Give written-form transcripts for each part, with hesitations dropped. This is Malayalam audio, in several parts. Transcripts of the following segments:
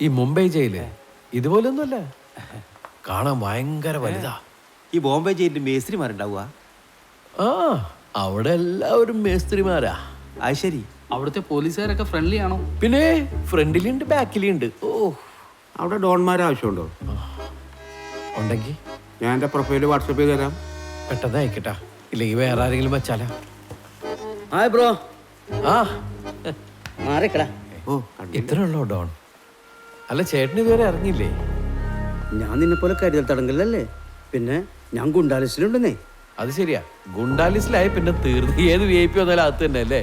ഈ മുംബൈ ജയില് ഇതുപോലൊന്നുമല്ല, കാണാൻ ഭയങ്കര വലുതാ. ഈ ബോംബെ ജയിലിൽ മേസ്ത്രിമാരുണ്ടാവുക? ആ, അവിടെ എല്ലാവരും മേസ്ത്രിമാരാ. അത് ശരി. അവിടുത്തെ പോലീസുകാരൊക്കെ ഫ്രണ്ട്ലി ആണോ? പിന്നെ ഫ്രണ്ടിലുണ്ട് ബാക്കിലുണ്ട്. ഓ, അവിടെ ഡോൺമാരെ ആവശ്യമുണ്ടോ? ഉണ്ടെങ്കിൽ ഞാൻ എൻ്റെ പ്രൊഫൈല് വാട്സപ്പ് ചെയ്ത് തരാം. പെട്ടെന്ന് അയക്കട്ടാ, ഇല്ലെങ്കിൽ വേറെ ആരെങ്കിലും വെച്ചാലാ. Hi bro. ആ, മാറിക്കടാ. ഓ, ഇത്ര ഉള്ളോ ഡോൺ? അല്ല, ചേട്ടന് ഇതുവരെ ഇറങ്ങിയില്ലേ? ഞാൻ നിന്നെ പോലെ കരുതൽ തടങ്കലല്ലേ, പിന്നെ ഞാൻ ഗുണ്ടാലിസ്റ്റിലുണ്ടെന്നേ. അത് ശരിയാ, ഗുണ്ടാലിസ്റ്റിലായി പിന്നെ തീർന്ന് ഏത് VIP വന്നാലും അകത്ത് തന്നെ അല്ലേ?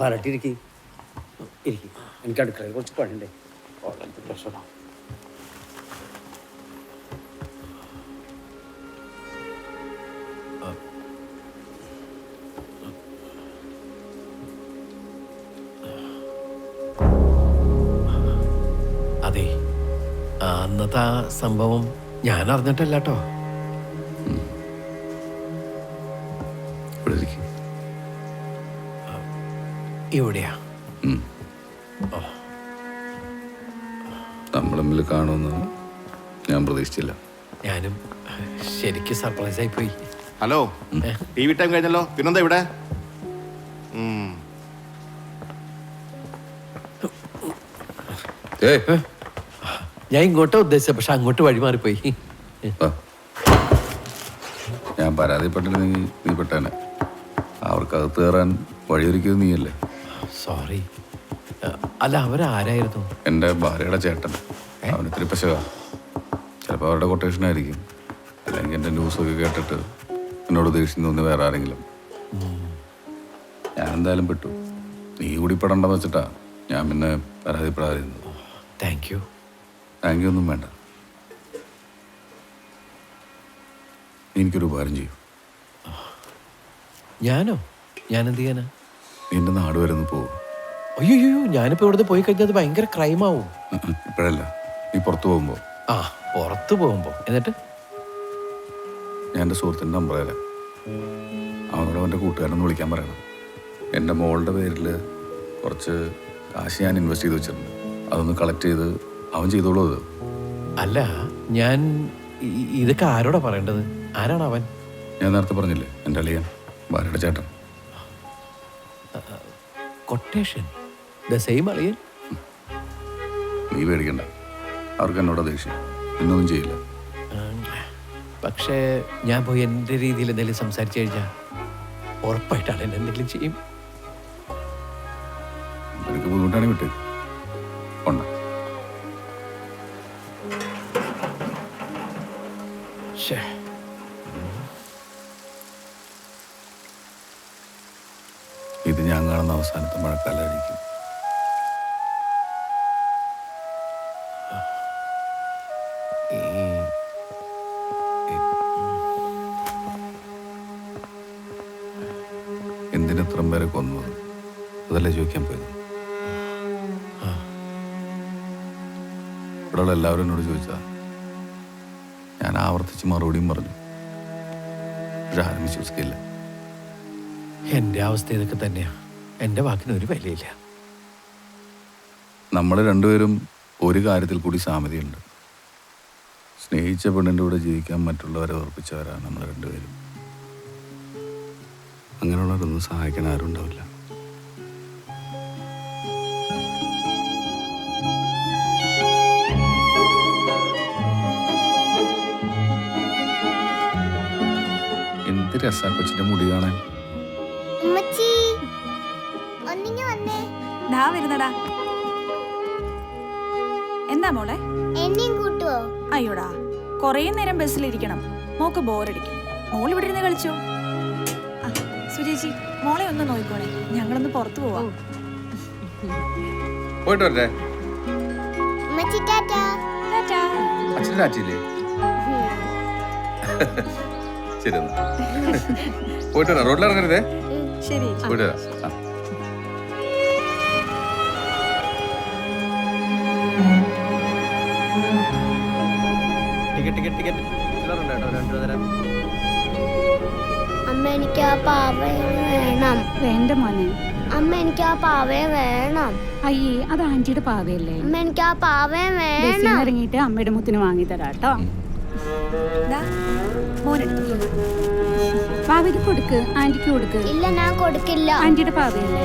വരട്ടിരിക്കും. എനിക്ക് അടുക്കളയിൽ കുറച്ച് പണിയുണ്ടേ. പ്രശ്നം അതെ, അന്നത്തെ ആ സംഭവം ഞാൻ അറിഞ്ഞിട്ടല്ല കേട്ടോ. ഇവിടെയാ നമ്മൾ തമ്മിൽ കാണുമെന്ന് ഞാൻ പ്രതീക്ഷിച്ചില്ല. ഞാനും ശരിക്കും സർപ്രൈസ് ആയി പോയി. ഹലോ, TV ടൈം കഴിഞ്ഞല്ലോ, പിന്നെന്താ ഇവിടെ? ഞാൻ ഇങ്ങോട്ടാ ഉദ്ദേശിച്ചത്, പക്ഷെ അങ്ങോട്ട് വഴി മാറിപ്പോയി. ഞാൻ പരാതിപ്പെട്ടിരുന്നെങ്കിൽ നീ പെട്ടേനെ. അവർക്കകത്ത് കയറാൻ വഴിയൊരുക്കിയത് നീയല്ലേ? സോറി. അല്ല, അവരാരായിരുന്നു? എൻ്റെ ഭാര്യയുടെ ചേട്ടൻ. അവന് ഇത്തിരി പശക. ചിലപ്പോൾ അവരുടെ കൊട്ടേഷൻ ആയിരിക്കും, അല്ലെങ്കിൽ എൻ്റെ ന്യൂസൊക്കെ കേട്ടിട്ട് എന്നോട് ദേഷ്യം തോന്നി വേറെ ആരെങ്കിലും. ഞാൻ എന്തായാലും പെട്ടു. നീ കൂടി പെടണ്ടെന്ന് വെച്ചിട്ടാ ഞാൻ പിന്നെ പരാതിപ്പെടാതിരുന്നത്. Thank you. താങ്ക് യു ഒന്നും വേണ്ട. എനിക്കൊരു ഉപകാരം ചെയ്യൂ. ഞാനോ? ഞാനെന്ത് ചെയ്യാനാ? നിന്റെ നാട് വരെ ഒന്ന് പോകും. അയ്യോ, ഞാനിപ്പോ ഇവിടുന്ന് പോയി കഴിഞ്ഞാൽ അത് ഭയങ്കര ക്രൈമാവും. ഇപ്പോഴല്ല, നീ പുറത്തു പോകുമ്പോൾ. ആ, പുറത്തു പോകുമ്പോ. എന്നിട്ട് ഞാൻ എൻ്റെ സുഹൃത്തിൻ്റെ നമ്പർ തരാം. അവനോട് അവൻ്റെ കൂട്ടുകാരനൊന്ന് വിളിക്കാൻ പറയണം. എൻ്റെ മോളുടെ പേരിൽ കുറച്ച് കാശ് ഞാൻ ഇൻവെസ്റ്റ് ചെയ്ത് വെച്ചിട്ടുണ്ട്. അതൊന്ന് കളക്ട് ചെയ്ത് അവൻ ചെയ്തോളൂ. അത് അല്ല, ഞാൻ ഇതൊക്കെ ആരോടാ പറയേണ്ടത്? ആരാണ് അവൻ? ഞാൻ നേരത്തെ പറഞ്ഞില്ലേ, എൻ്റെ അളിയൻ, ഭാര്യയുടെ ചേട്ടൻ. കൊട്ടേഷൻ? ദ സെയിം അളിയൻ? നീ പേടിക്കണ്ട, അവർക്ക് എന്നോട് ദേഷ്യം. എന്നൊന്നും ചെയ്യില്ല. പക്ഷേ ഞാൻ പോയി എൻ്റെ രീതിയിൽ എന്തെങ്കിലും സംസാരിച്ചു കഴിഞ്ഞാൽ ഉറപ്പായിട്ടാണ് എന്നെ എന്തെങ്കിലും ചെയ്യും. എനിക്ക് ബുദ്ധിമുട്ടാണെങ്കിൽ വിട്ടേ ഉണ്ട്. ഇത് ഞാൻ കാണുന്ന അവസാനത്തെ മഴക്കാലമായിരിക്കും. എന്തിനെത്രയും പേരെ കൊന്നത്? അതല്ലേ ചോദിക്കാൻ പോയത്. ഇവിടെയുള്ള എല്ലാവരും എന്നോട് ചോദിച്ചാ ഞാൻ ആവർത്തിച്ച് മറുപടിയും പറഞ്ഞു. പക്ഷെ ആരും വിശ്വസിക്കില്ല. എൻ്റെ അവസ്ഥ ഇതൊക്കെ തന്നെയാ. എൻ്റെ വാക്കിന് ഒരു വിലയില്ല. നമ്മൾ രണ്ടുപേരും ഒരു കാര്യത്തിൽ കൂടി സാമ്യതയുണ്ട്. സ്നേഹിച്ച പെണ്ണിൻ്റെ കൂടെ ജീവിക്കാൻ മറ്റുള്ളവരെ ഉറപ്പിച്ചവരാണ് നമ്മൾ രണ്ടുപേരും. അങ്ങനെയുള്ളവരൊന്നും സഹായിക്കാൻ ആരും ഉണ്ടാവില്ല. എന്ത് രസാ കൊച്ചിന്റെ മുടി കാണാൻ. വരുന്നടാ. എന്താ മോളെ? എന്നെയും കൂട്ടുവോ? അയ്യോടാ, കൊറേ നേരം ബസ്സിലിരിക്കണം, മോക്ക് ബോറടിക്കും. മോൾ ഇവിടെ ഇരുന്ന് കളിച്ചോ. സുരേച്ചി, മോളെ ഒന്ന് നോക്കോണേ, ഞങ്ങളൊന്ന് പുറത്തു പോവാം. പോയിട്ട് വരട്ടെ. ടാറ്റാ. അച്ഛൻ്റെ ആറ്റില്ലേ? ശരി, എന്നാ പോയിട്ട് വരാം. റോഡിൽ ഇറങ്ങരുതേ. ശരി, പോയിട്ട് വരാം. ചില്ലറുണ്ട് കേട്ടോ, 2 രൂപ തരാം. അമ്മ എനിക്ക് ആ പാവയെ വേണം. വേണ്ട മോനെ. അമ്മ എനിക്ക് ആ പാവയെ വേണം. അയ്യേ, അത് ആന്റിയുടെ പാവയല്ലേ. അമ്മ എനിക്ക് ആ പാവയെ വേണം. ഇറങ്ങിയിട്ട് അമ്മയുടെ മുത്തിന് വാങ്ങി തരാട്ടോ. ദാ, മോനെടുത്തു. പാവ ഇത് കൊടുക്ക്, ആന്റിക്ക് കൊടുക്ക്. ഇല്ല, ഞാൻ കൊടുക്കില്ല. ആന്റിയുടെ പാവയല്ലേ.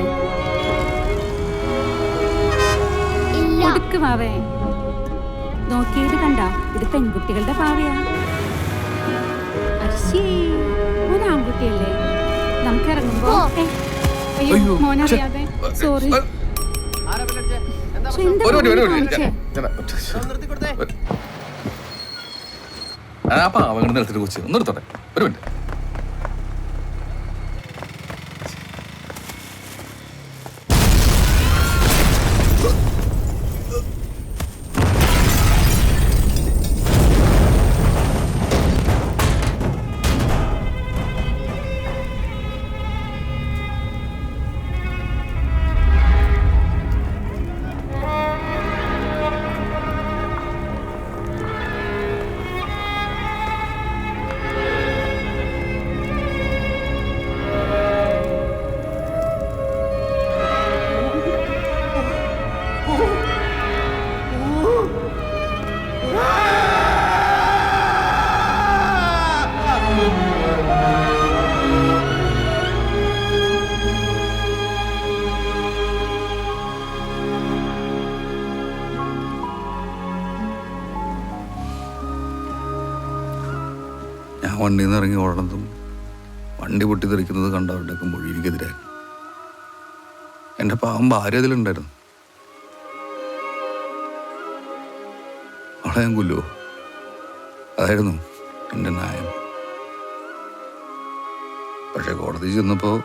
ഇല്ല. കൊടുക്ക് പാവേ. നോക്കിയത് കണ്ട, ഇത് പെൺകുട്ടികളുടെ പാവയാ. അശ്ശേ, മോൻ ആൺകുട്ടിയല്ലേ. നമുക്ക് ഇറങ്ങുമ്പോ അയ്യോ മോനറിയാതെ സോറി. ആ പാവങ്ങൾ നിർത്തിട്ട് കൊച്ചു ഒന്ന് എടുത്തോട്ടെ, ഒരു മിനിറ്റ്. ഞാൻ വണ്ടിയിൽ നിന്ന് ഇറങ്ങി ഓടണതും വണ്ടി പൊട്ടിത്തെറിക്കുന്നത് കണ്ടവരുടെയൊക്കെ മൊഴി എനിക്കെതിരായി. എൻ്റെ പാവം ഭാര്യ അതിലുണ്ടായിരുന്നു. അവളെ ഞാൻ കൊല്ലുവോ? അതായിരുന്നു എൻ്റെ ന്യായം. പക്ഷെ കോടതി ചെന്നപ്പോൾ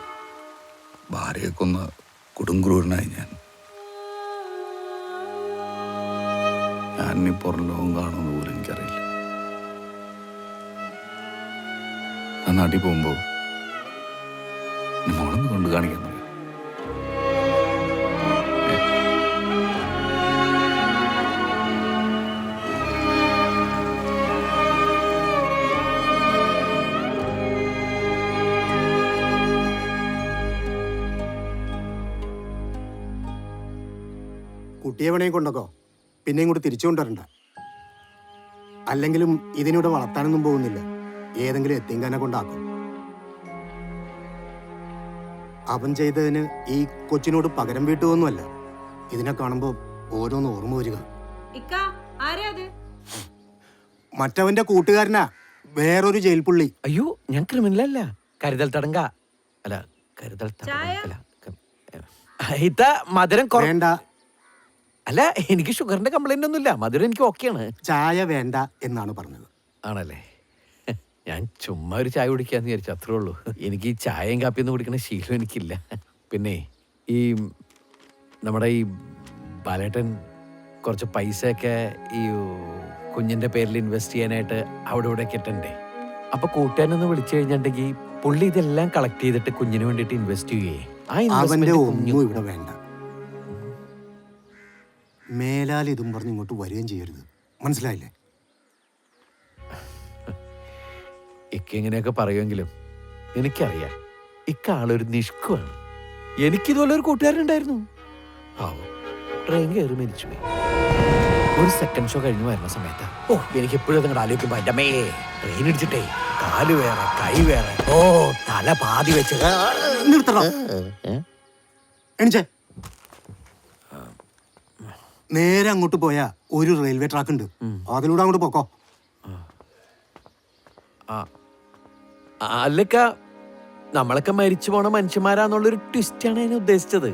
ഭാര്യയെ കൊന്ന കൊടുങ്ക്രൂരനായി ഞാൻ ഇനി പുറം ലോകം കാണുമെന്ന് പോലും എനിക്കറിയില്ല. ആ നാട്ടിൽ പോകുമ്പോൾ മോളൊന്ന് കൊണ്ട് കാണിക്കാൻ പറയും. കുട്ടിയെ വേണേ കൊണ്ടോക്കോ, പിന്നെയും കൂടി തിരിച്ചു കൊണ്ടുവരണ്ട. അല്ലെങ്കിലും ഇതിനൂടെ വളർത്താനൊന്നും പോകുന്നില്ല. ഏതെങ്കിലും എത്തിങ്കാനെ കൊണ്ടാക്കും. അവൻ ചെയ്തതിന് ഈ കൊച്ചിനോട് പകരം വീട്ടുമൊന്നുമല്ല. ഇതിനെ കാണുമ്പോൾ ഓരോന്ന് ഓർമ്മ വരിക. മറ്റവന്റെ കൂട്ടുകാരനാ, വേറൊരു ജയിൽ പുള്ളി. അയ്യോ, ഞാൻ ക്രിമിനലല്ല, കരുതൽ തടങ്ക. അല്ല, കരുതൽ തടങ്കല. ഇത്ത മധുരം വേണ്ട. അല്ല, എനിക്ക് ഷുഗറിന്റെ കംപ്ലൈന്റ് ഒന്നുമില്ല. മധുരം എനിക്ക് ഓക്കെയാണ്. ചായ വേണ്ട എന്നാണ് പറഞ്ഞത്. ആണല്ലേ? ഞാൻ ചുമ്മാ ഒരു ചായ കുടിക്കാന്ന് വിചാരിച്ചു, അത്രേ ഉള്ളൂ. എനിക്ക് ഈ ചായയും കാപ്പിയൊന്നും കുടിക്കണ ശീലം എനിക്കില്ല. പിന്നെ ഈ നമ്മുടെ ഈ ബാലേട്ടൻ കുറച്ച് പൈസയൊക്കെ ഈ കുഞ്ഞിന്റെ പേരിൽ ഇൻവെസ്റ്റ് ചെയ്യാനായിട്ട് അവിടെ ഇവിടെ കിട്ടണ്ടേ. അപ്പൊ കൂട്ടുകാരനൊന്ന് വിളിച്ചു കഴിഞ്ഞിട്ടുണ്ടെങ്കിൽ പുള്ളി ഇതെല്ലാം കളക്ട് ചെയ്തിട്ട് കുഞ്ഞിന് വേണ്ടിട്ട് ഇൻവെസ്റ്റ് ചെയ്യേ. അവന്റെ ഒന്നും ഇവിടെ വേണ്ട. മേലാൽ ഇതും പറഞ്ഞ് ഇങ്ങോട്ട് വരികയും ചെയ്യരുത്, മനസ്സിലായില്ലേ? ഇക്ക ഇങ്ങനെയൊക്കെ പറയുമെങ്കിലും എനിക്കറിയാം ഇക്ക ആളൊരു നിഷ്കുവാണ്. എനിക്കിതുപോലെ ഒരു കൂട്ടുകാരനുണ്ടായിരുന്നു. പാവം ട്രെയിൻ കയറി മരിച്ചുപോയി. ഒരു സെക്കൻഡ് ഷോ കഴിഞ്ഞ് വരുന്ന സമയത്ത് എനിക്ക് എപ്പോഴും നിങ്ങളുടെ ആലോചിക്കുമ്പോ എൻ്റെ അമ്മേ, ട്രെയിൻ ഇടിച്ചിട്ടേ കാല് വേറെ കൈ വേറെ, തല പാതി വെച്ച്. എണിച്ചേ, നേരെ അങ്ങോട്ട് പോയാ ഒരു റെയിൽവേ ട്രാക്ക് ഉണ്ട്, അതിലൂടെ അങ്ങോട്ട് പോക്കോ. അല്ലക്ക, നമ്മളൊക്കെ മരിച്ചു പോണ മനുഷ്യന്മാരാന്നുള്ളൊരു ട്വിസ്റ്റാണ് ഞാൻ ഉദ്ദേശിച്ചത്.